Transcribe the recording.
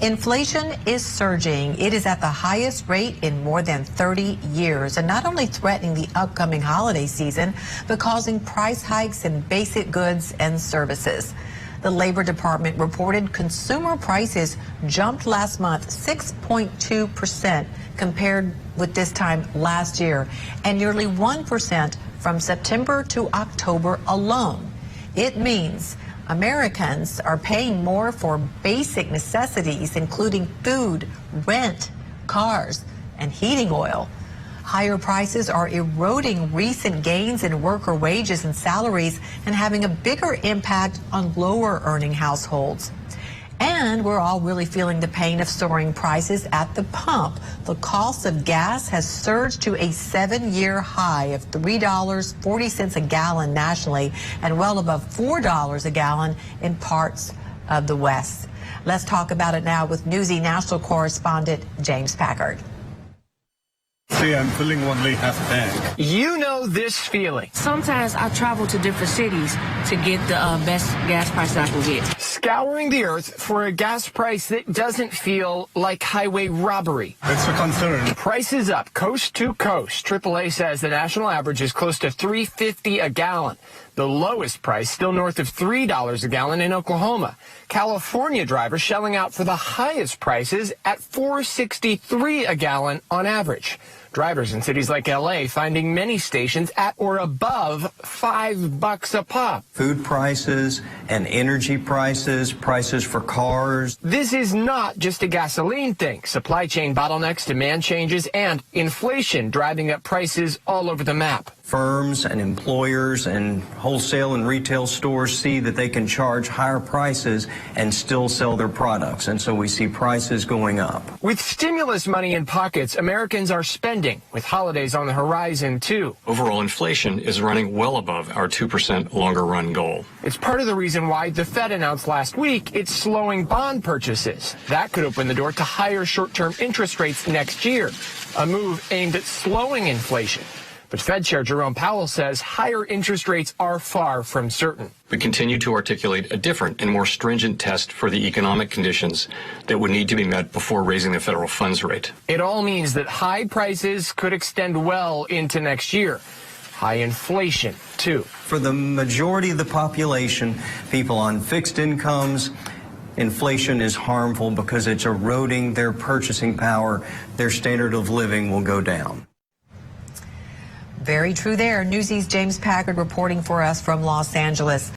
Inflation is surging. It is at the highest rate in more than 30 years, and not only threatening the upcoming holiday season, but causing price hikes in basic goods and services. The Labor Department reported consumer prices jumped last month 6.2% compared with this time last year, and nearly 1% from September to October alone. It means Americans are paying more for basic necessities, including food, rent, cars, and heating oil. Higher prices are eroding recent gains in worker wages and salaries and having a bigger impact on lower earning households. And we're all really feeling the pain of soaring prices at the pump. The cost of gas has surged to a 7-year high of $3.40 a gallon nationally and well above $4 a gallon in parts of the West. Let's talk about it now with Newsy national correspondent James Packard. See, I'm filling only half tank. You know this feeling. Sometimes I travel to different cities to get the best gas prices I can get. Scouring the earth for a gas price that doesn't feel like highway robbery. It's a concern. Prices up coast to coast. AAA says the national average is close to $3.50 a gallon. The lowest price still north of $3 a gallon in Oklahoma. California drivers shelling out for the highest prices at $4.63 a gallon on average. Drivers in cities like L.A. finding many stations at or above $5 a pop. Food prices and energy prices, prices for cars. This is not just a gasoline thing. Supply chain bottlenecks, demand changes, and inflation driving up prices all over the map. Firms and employers and wholesale and retail stores see that they can charge higher prices and still sell their products. And so we see prices going up. With stimulus money in pockets, Americans are spending, with holidays on the horizon, too. Overall inflation is running well above our 2% longer run goal. It's part of the reason why the Fed announced last week it's slowing bond purchases. That could open the door to higher short-term interest rates next year, a move aimed at slowing inflation. But Fed Chair Jerome Powell says higher interest rates are far from certain. We continue to articulate a different and more stringent test for the economic conditions that would need to be met before raising the federal funds rate. It all means that high prices could extend well into next year. High inflation, too. For the majority of the population, people on fixed incomes, inflation is harmful because it's eroding their purchasing power. Their standard of living will go down. Very true there. Newsy's James Packard reporting for us from Los Angeles.